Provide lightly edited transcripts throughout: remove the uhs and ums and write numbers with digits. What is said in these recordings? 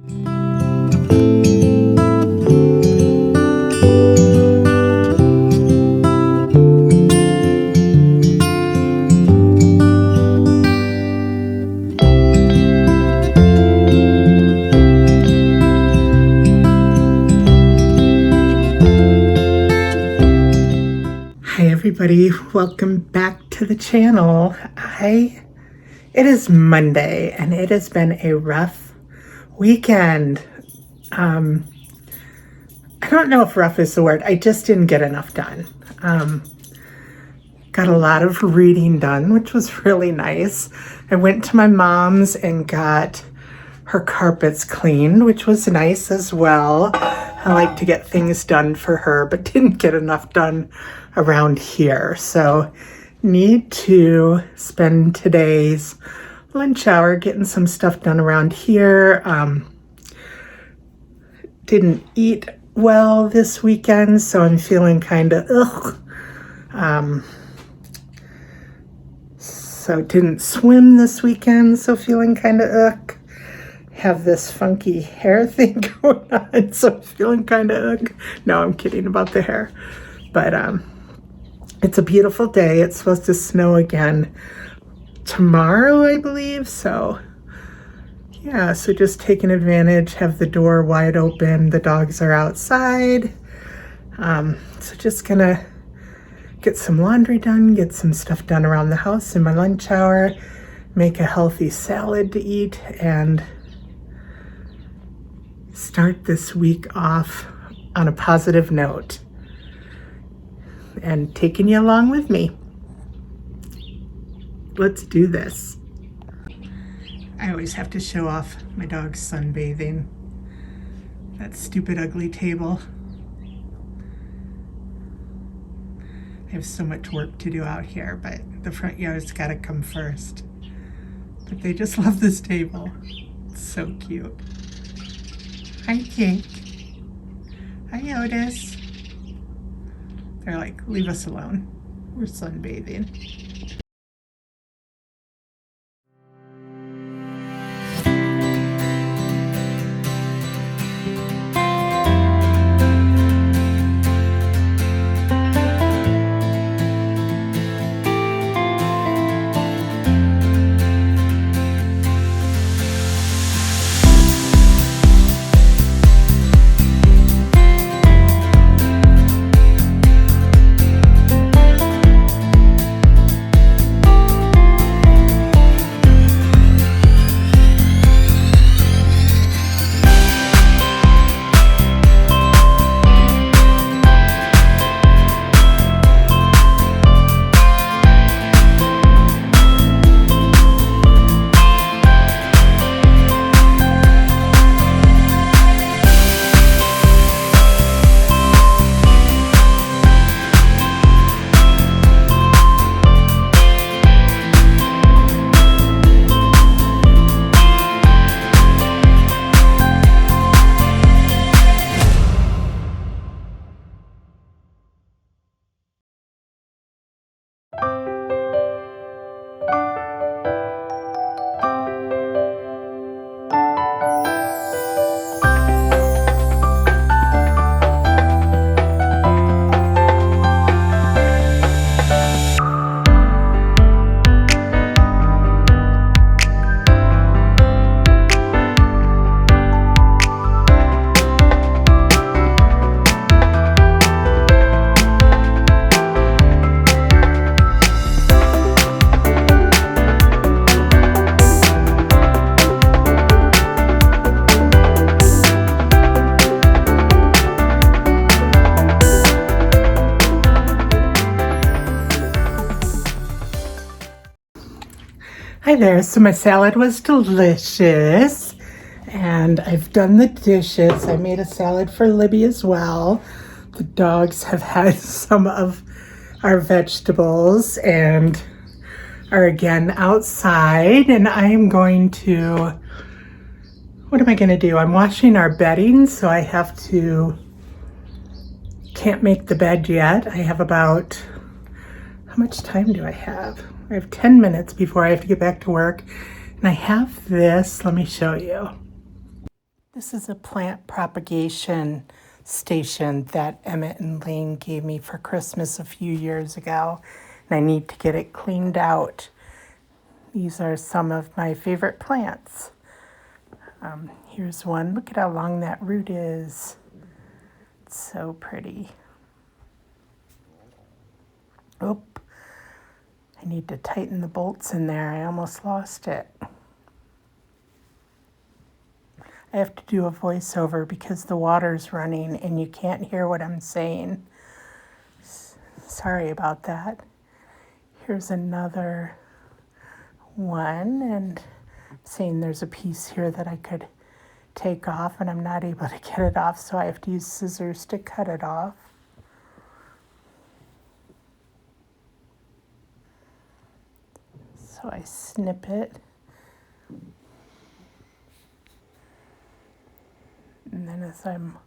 Hi everybody, welcome back to the channel. It is Monday and it has been a rough weekend. I don't know if rough is the word. I just didn't get enough done. Got a lot of reading done, which was really nice. I went to my mom's and got her carpets cleaned, which was nice as well. I like to get things done for her, but didn't get enough done around here. So need to spend today's lunch hour getting some stuff done around here. Didn't eat well this weekend, so I'm feeling kind of so didn't swim this weekend, so feeling kind of have this funky hair thing going on, so feeling kind of no, I'm kidding about the hair. But it's a beautiful day. It's supposed to snow again tomorrow, I believe. So yeah, so just taking advantage, have the door wide open. The dogs are outside. So just gonna get some laundry done, get some stuff done around the house in my lunch hour, make a healthy salad to eat, and start this week off on a positive note. And taking you along with me. Let's do this. I always have to show off my dog's sunbathing. That stupid ugly table. I have so much work to do out here, but the front yard's gotta come first. But they just love this table. It's so cute. Hi, Jake. Hi, Otis. They're like, leave us alone. We're sunbathing. Hi there, so my salad was delicious and I've done the dishes. I made a salad for Libby as well. The dogs have had some of our vegetables and are again outside, and I am going to, what am I going to do? I'm washing our bedding, so I have to, can't make the bed yet. I have about, how much time do I have? I have 10 minutes before I have to get back to work. And I have this, let me show you. This is a plant propagation station that Emmett and Lane gave me for Christmas a few years ago, and I need to get it cleaned out. These are some of my favorite plants. Here's one. Look at how long that root is. It's so pretty. Oop. I need to tighten the bolts in there. I almost lost it. I have to do a voiceover because the water's running and you can't hear what I'm saying. Sorry about that. Here's another one, and I'm saying there's a piece here that I could take off, and I'm not able to get it off, so I have to use scissors to cut it off. So I snip it. And then as I'm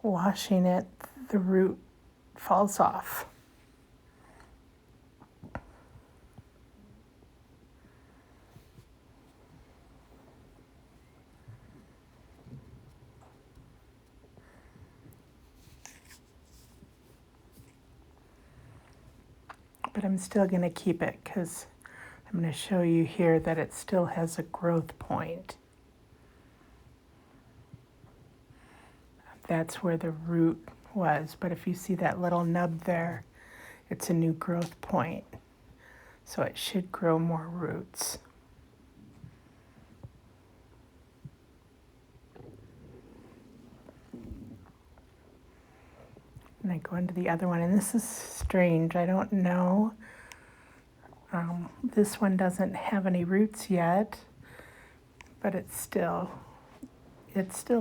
washing it, the root falls off. But I'm still going to keep it because I'm going to show you here that it still has a growth point. That's where the root was, but if you see that little nub there, it's a new growth point. So it should grow more roots. And I go into the other one, and this is strange. I don't know. This one doesn't have any roots yet, but it still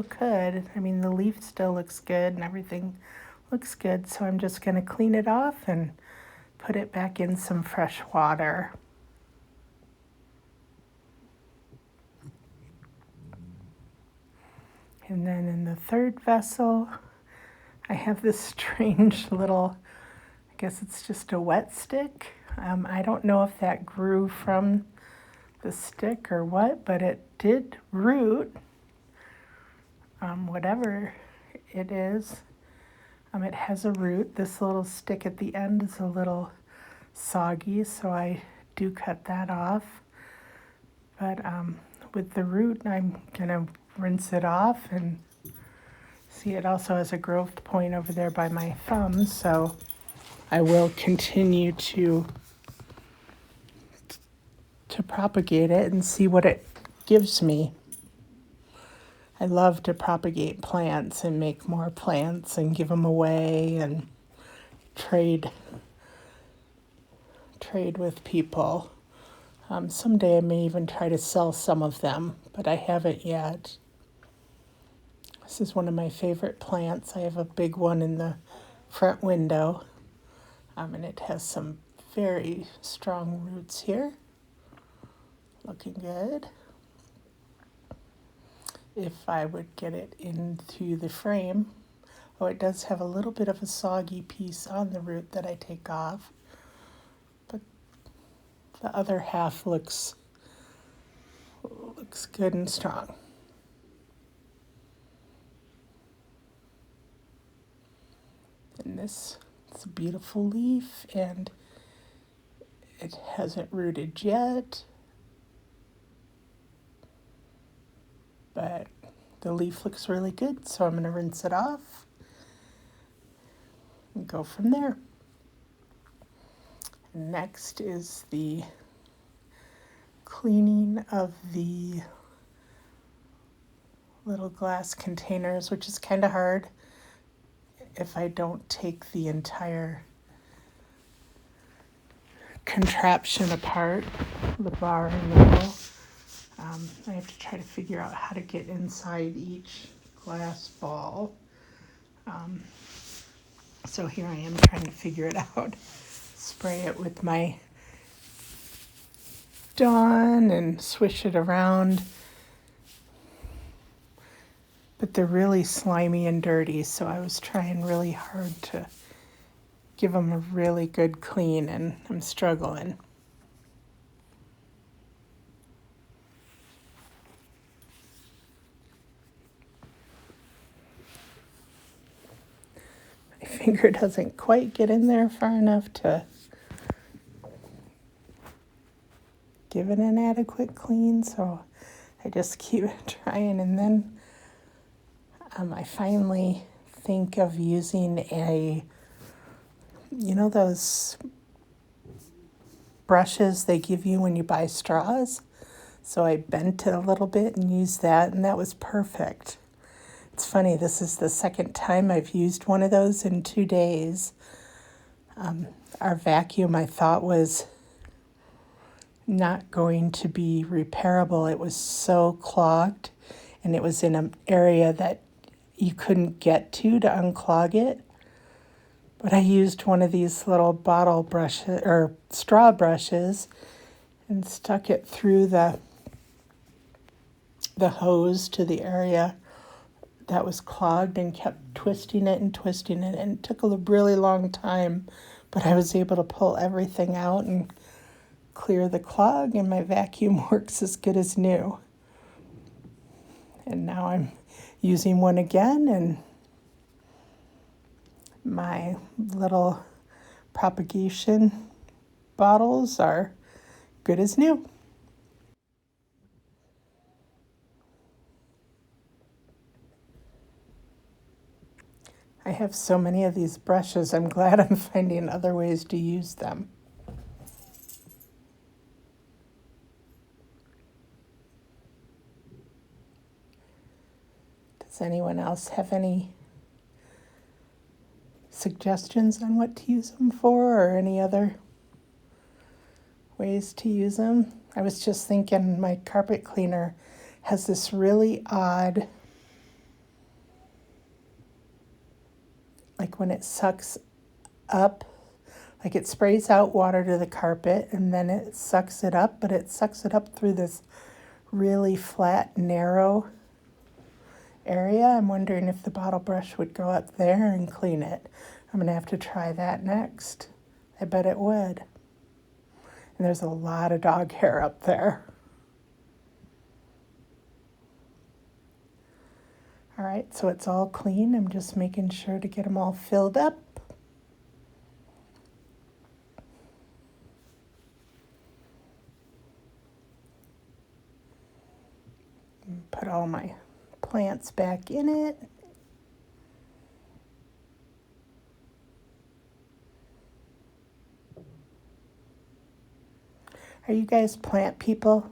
could. I mean, the leaf still looks good and everything looks good. So I'm just going to clean it off and put it back in some fresh water. And then in the third vessel, I have this strange little, I guess it's just a wet stick. I don't know if that grew from the stick or what, but it did root, whatever it is. It has a root. This little stick at the end is a little soggy, so I do cut that off. But with the root, I'm gonna rinse it off, and see, it also has a growth point over there by my thumb, so I will continue to propagate it and see what it gives me. I love to propagate plants and make more plants and give them away and trade with people. Someday I may even try to sell some of them, but I haven't yet. This is one of my favorite plants. I have a big one in the front window, and it has some very strong roots here. Looking good. If I would get it into the frame. Oh, it does have a little bit of a soggy piece on the root that I take off, but the other half looks good and strong. And this is a beautiful leaf, and it hasn't rooted yet, but the leaf looks really good, so I'm going to rinse it off and go from there. Next is the cleaning of the little glass containers, which is kind of hard if I don't take the entire contraption apart, the bar and the middle. I have to try to figure out how to get inside each glass ball. So here I am trying to figure it out. Spray it with my Dawn and swish it around. But they're really slimy and dirty, so I was trying really hard to give them a really good clean, and I'm struggling. finger doesn't quite get in there far enough to give it an adequate clean, so I just keep trying. And then I finally think of using those brushes they give you when you buy straws. So I bent it a little bit and used that, and that was perfect. It's funny, this is the second time I've used one of those in 2 days. Our vacuum, I thought, was not going to be repairable. It was so clogged, and it was in an area that you couldn't get to unclog it. But I used one of these little bottle brushes or straw brushes and stuck it through the hose to the area that was clogged and kept twisting it, and it took a really long time, but I was able to pull everything out and clear the clog, and my vacuum works as good as new. And now I'm using one again, and my little propagation bottles are good as new. I have so many of these brushes, I'm glad I'm finding other ways to use them. Does anyone else have any suggestions on what to use them for, or any other ways to use them? I was just thinking my carpet cleaner has this really odd, like when it sucks up, like it sprays out water to the carpet and then it sucks it up, but it sucks it up through this really flat, narrow area. I'm wondering if the bottle brush would go up there and clean it. I'm gonna have to try that next. I bet it would. And there's a lot of dog hair up there. All right, so it's all clean. I'm just making sure to get them all filled up. Put all my plants back in it. Are you guys plant people?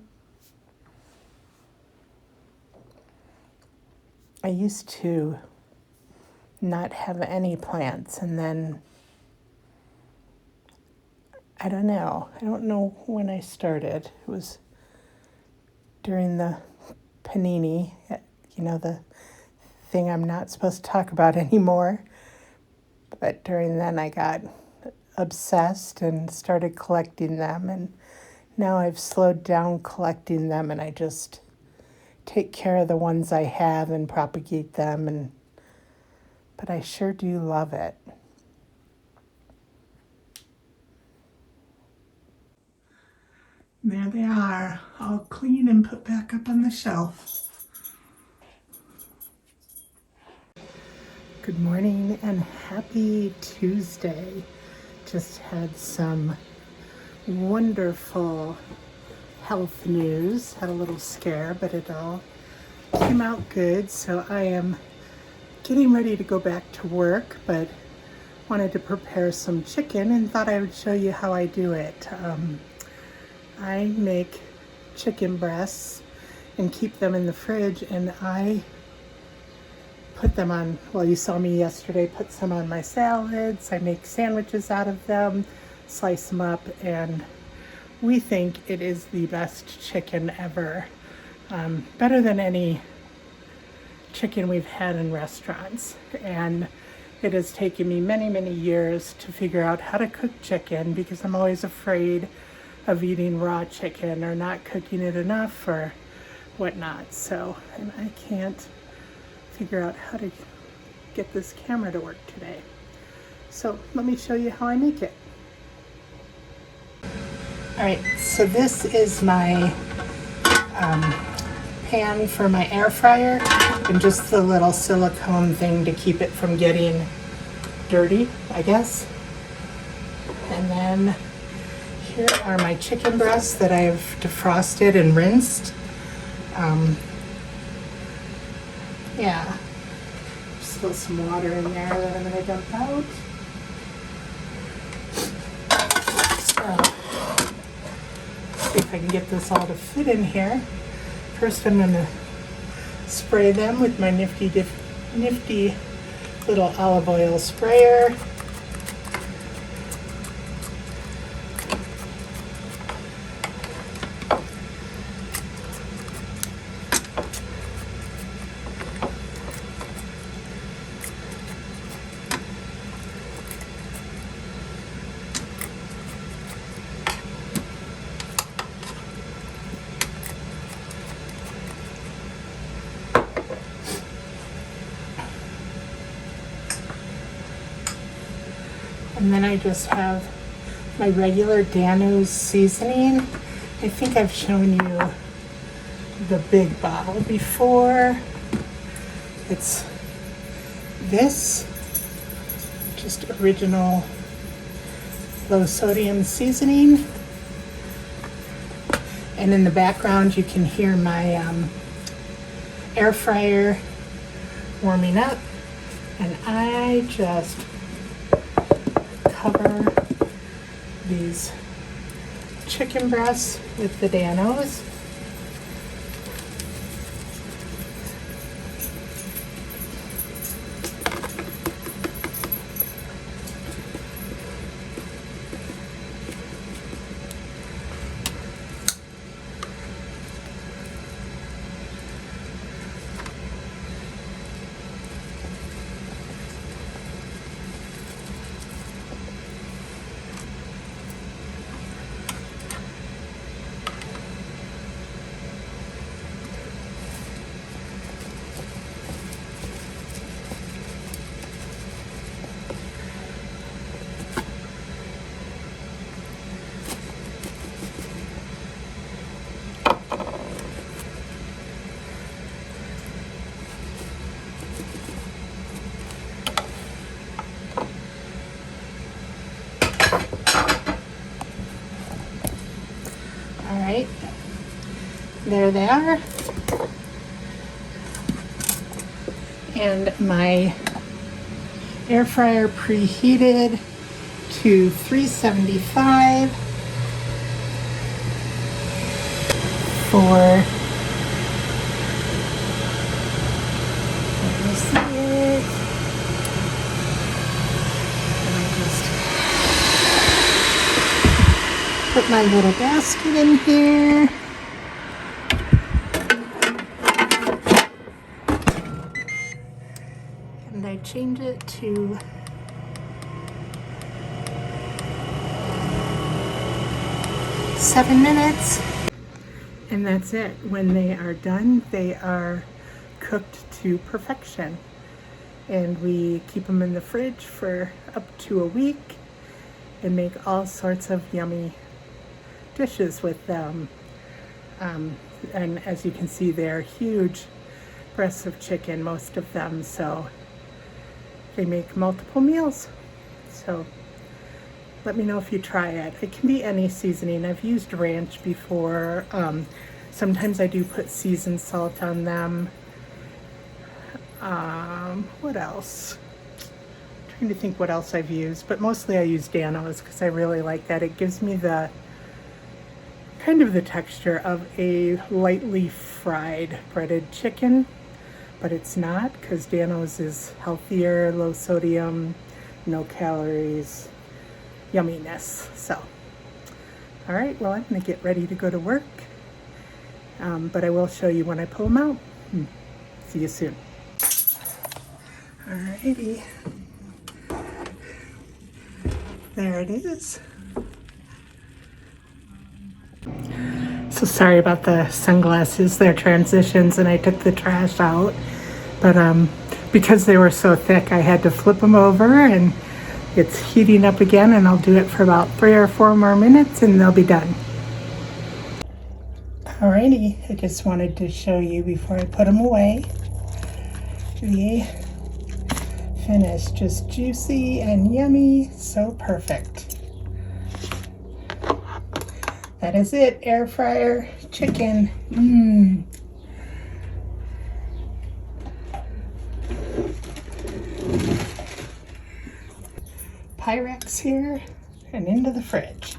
I used to not have any plants, and then I don't know when I started. It was during the panini, the thing I'm not supposed to talk about anymore. But during then I got obsessed and started collecting them, and now I've slowed down collecting them, and I just take care of the ones I have and propagate them, but I sure do love it. There they are, all clean and put back up on the shelf. Good morning and happy Tuesday. Just had some wonderful health news. Had a little scare, but it all came out good. So I am getting ready to go back to work, but wanted to prepare some chicken and thought I would show you how I do it. I make chicken breasts and keep them in the fridge, and I put them on, well, you saw me yesterday put some on my salads. I make sandwiches out of them, slice them up, and we think it is the best chicken ever. Better than any chicken we've had in restaurants. And it has taken me many, many years to figure out how to cook chicken, because I'm always afraid of eating raw chicken or not cooking it enough or whatnot. So, and I can't figure out how to get this camera to work today. So let me show you how I make it. All right, so this is my pan for my air fryer, and just the little silicone thing to keep it from getting dirty, I guess. And then here are my chicken breasts that I've defrosted and rinsed. Yeah, still some water in there that I'm gonna dump out. So, see if I can get this all to fit in here. First I'm gonna spray them with my nifty little olive oil sprayer. And then I just have my regular Dano's seasoning. I think I've shown you the big bottle before. It's this, just original low sodium seasoning. And in the background you can hear my air fryer warming up. And I just cover these chicken breasts with the Dano's. Alright, there they are. And my air fryer preheated to 375 for, let me see it. And I just put my little basket in here. And I change it to 7 minutes. And that's it. When they are done, they are cooked to perfection. And we keep them in the fridge for up to a week and make all sorts of yummy dishes with them. And as you can see, they're huge breasts of chicken, most of them, so they make multiple meals. So let me know if you try it. It can be any seasoning. I've used ranch before. Sometimes I do put seasoned salt on them. What else? I'm trying to think what else I've used, but mostly I use Dano's because I really like that. It gives me the kind of the texture of a lightly fried breaded chicken, but it's not, because Dano's is healthier, low sodium, no calories, yumminess. So, all right, well, I'm gonna get ready to go to work, but I will show you when I pull them out. See you soon. All righty, there it is. So sorry about the sunglasses, they're transitions and I took the trash out, but because they were so thick I had to flip them over, and it's heating up again, and I'll do it for about 3 or 4 more minutes and they'll be done. Alrighty, I just wanted to show you before I put them away the finished. Just juicy and yummy. So perfect. That is it. Air fryer chicken. Pyrex here and into the fridge.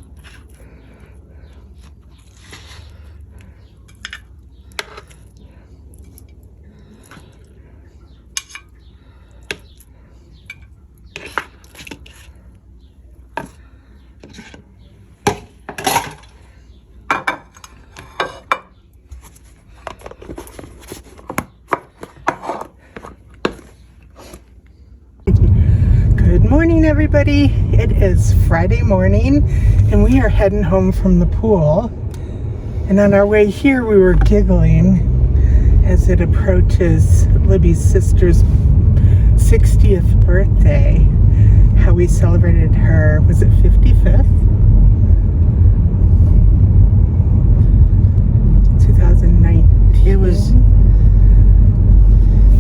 Good morning, everybody. It is Friday morning and we are heading home from the pool. And on our way here we were giggling as it approaches Libby's sister's 60th birthday. How we celebrated her, was it 55th? 2019. It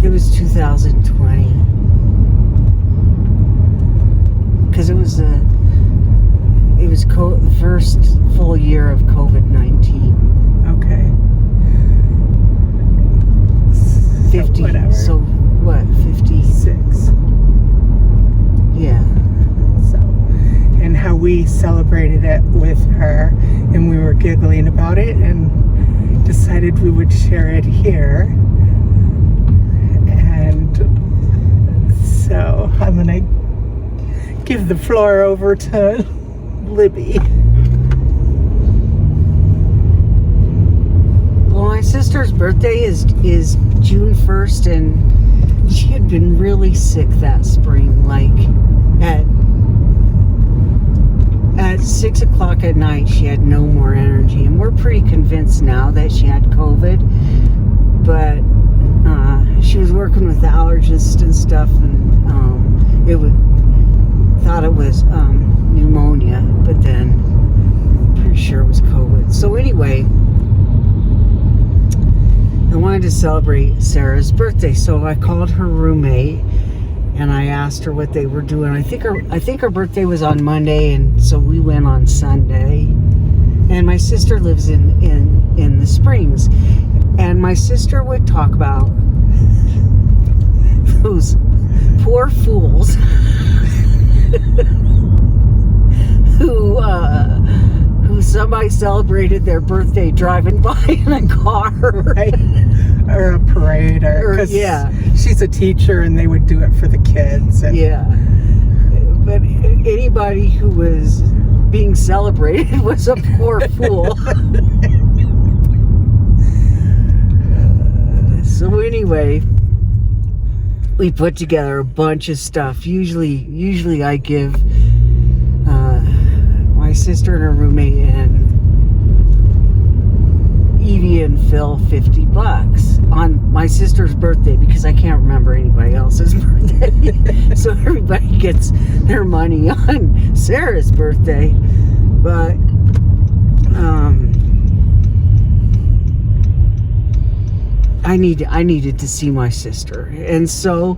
was 2020. Because it was the first full year of COVID-19. Okay. 50. Whatever. So what? 56. Yeah. So, and how we celebrated it with her, and we were giggling about it, and decided we would share it here. And so I'm gonna give the floor over to Libby. Well, my sister's birthday is June 1st, and she had been really sick that spring. Like at 6 o'clock at night, she had no more energy, and we're pretty convinced now that she had COVID. But she was working with the allergist and stuff, and thought it was pneumonia, but then pretty sure it was COVID. So anyway, I wanted to celebrate Sarah's birthday, so I called her roommate and I asked her what they were doing. I think her birthday was on Monday, and so we went on Sunday. And my sister lives in the Springs, and my sister would talk about those poor fools who somebody celebrated their birthday driving by in a car, right? Or a parade, or yeah, she's a teacher and they would do it for the kids. And yeah, but anybody who was being celebrated was a poor fool. So anyway, we put together a bunch of stuff. Usually I give my sister and her roommate and Evie and Phil $50 on my sister's birthday, because I can't remember anybody else's birthday. So everybody gets their money on Sarah's birthday. But I needed to see my sister, and so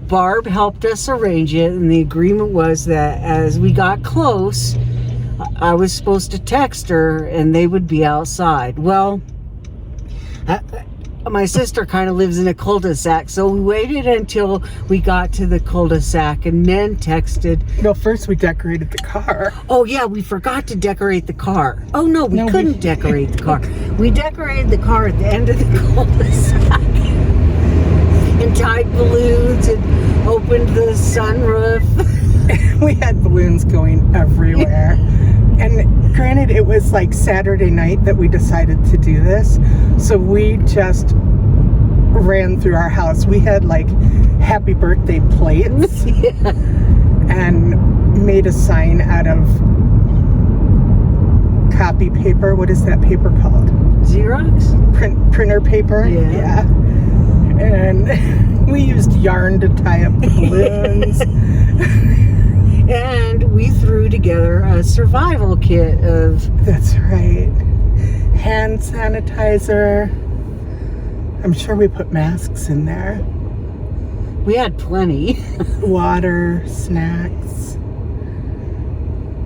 Barb helped us arrange it, and the agreement was that as we got close, I was supposed to text her and they would be outside. Well, my sister kind of lives in a cul-de-sac, so we waited until we got to the cul-de-sac and then texted. No, first we decorated the car. Oh yeah, we forgot to decorate the car. Oh no, we couldn't decorate the car. We decorated the car at the end of the cul-de-sac and tied balloons and opened the sunroof. We had balloons going everywhere. And granted, it was like Saturday night that we decided to do this, so we just ran through our house. We had like happy birthday plates. Yeah. And made a sign out of copy paper. What is that paper called? Xerox? Printer paper. Yeah. And we used yarn to tie up the balloons. And we threw together a survival kit of... That's right. Hand sanitizer. I'm sure we put masks in there. We had plenty. Water, snacks.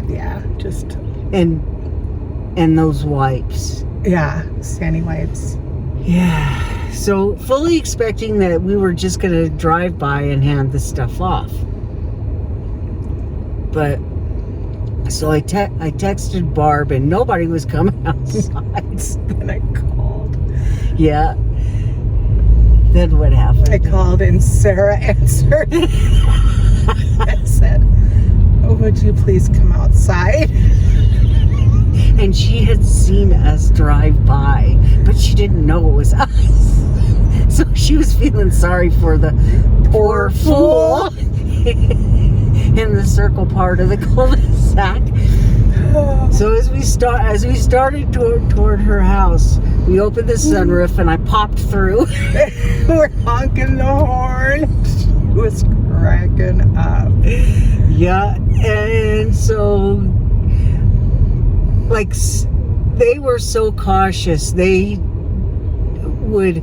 Yeah, just... And those wipes. Yeah, Sandy wipes. Yeah. So fully expecting that we were just going to drive by and hand the stuff off. But so I texted Barb and nobody was coming outside. Then I called. Yeah. Then what happened? I called and Sarah answered. I said, "Oh, would you please come outside?" And she had seen us drive by, but she didn't know it was us. So she was feeling sorry for the poor fool in the circle part of the cul-de-sac. So as we started toward her house, we opened the sunroof and I popped through. We're honking the horn. She was cracking up. Yeah, and so like they were so cautious. They would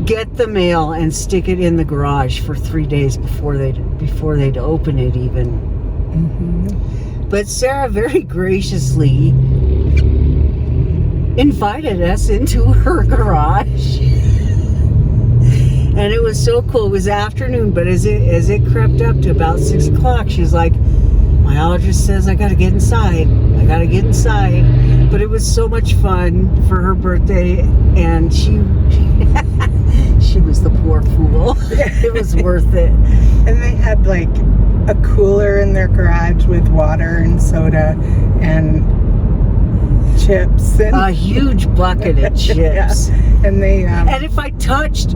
get the mail and stick it in the garage for 3 days before they'd open it even. Mm-hmm. But Sarah very graciously invited us into her garage. And it was so cool. It was afternoon, but as it crept up to about 6 o'clock, she was like, "My allergist says I gotta get inside. I gotta get inside." But it was so much fun for her birthday, and she was the poor fool. It was worth it. And they had like a cooler in their garage with water and soda and chips and A huge bucket of chips. Yeah. And they And if I touched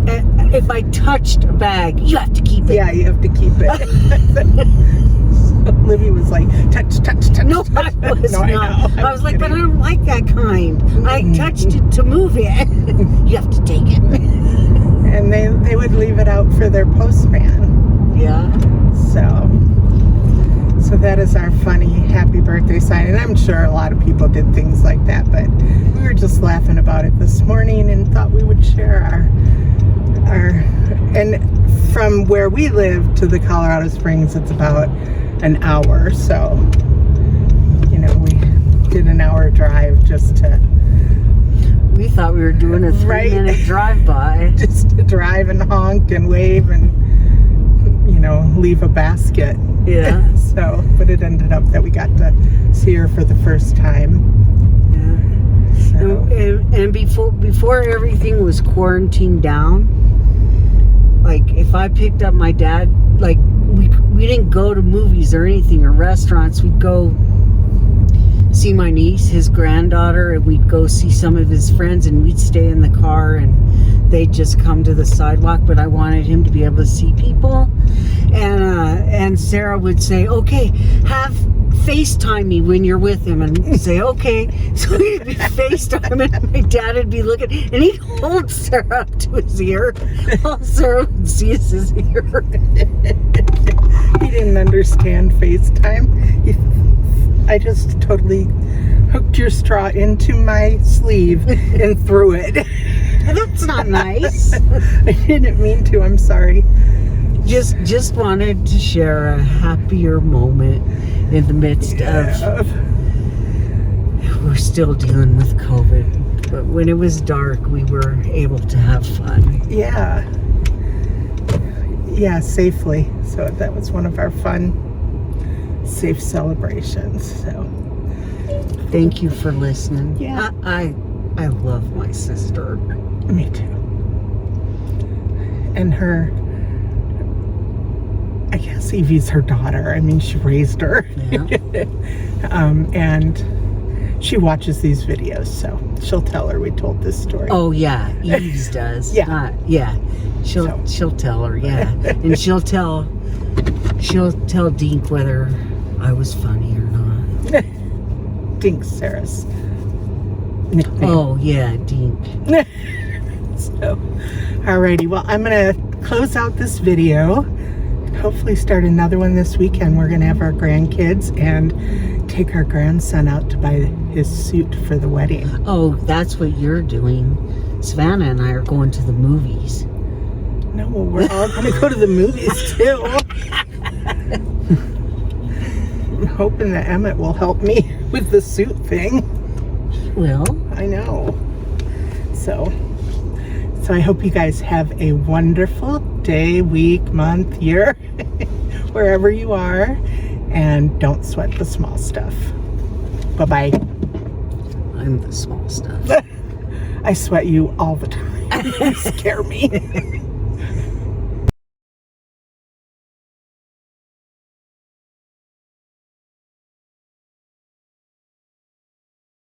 a bag, you have to keep it. yeah, you have to keep it. So Libby was like, touch. No, I was No, not. I know. I was like, but I don't like that kind. I touched it to move it. You have to take it. And they would leave it out for their postman. Yeah. So that is our funny happy birthday sign. And I'm sure a lot of people did things like that, but we were just laughing about it this morning and thought we would share our and from where we live to the Colorado Springs, it's about an hour. So, we did an hour drive just to... We thought we were doing a 3-minute drive-by. Just to drive and honk and wave and, leave a basket. Yeah. So, but it ended up that we got to see her for the first time. Yeah. So, And before everything was quarantined down, like if I picked up my dad, like we didn't go to movies or anything or restaurants. We'd go see my niece, his granddaughter, and we'd go see some of his friends, and we'd stay in the car and they'd just come to the sidewalk. But I wanted him to be able to see people, and Sarah would say, "Okay, have FaceTime me when you're with him," and say, "Okay." So he'd be FaceTiming, and my dad would be looking, and he'd hold Sarah up to his ear. All Sarah would see is his ear. he didn't understand FaceTime. I just totally hooked your straw into my sleeve and threw it. That's not nice. I didn't mean to. I'm sorry. Just wanted to share a happier moment in the midst of we're still dealing with COVID, but when it was dark, we were able to have fun. Yeah, safely. So that was one of our fun, safe celebrations. So thank you for listening. Yeah. I love my sister. Me too. And her, I guess Evie's her daughter. I mean, she raised her. Yeah. And she watches these videos, so she'll tell her we told this story. Oh yeah, Eves does. Yeah. Yeah. She'll tell her, yeah. And she'll tell Dink whether I was funny or not. Dink's Sarah's nickname. Oh yeah, Dink. So, alrighty. Well, I'm gonna close out this video and hopefully start another one this weekend. We're gonna have our grandkids and take our grandson out to buy his suit for the wedding. Oh, that's what you're doing. Savannah and I are going to the movies. No, we're all going to go to the movies too. I'm hoping that Emmett will help me with the suit thing. Well, I know. So I hope you guys have a wonderful day, week, month, year, wherever you are, and don't sweat the small stuff. Bye-bye. I'm the small stuff. I sweat you all the time. You scare me.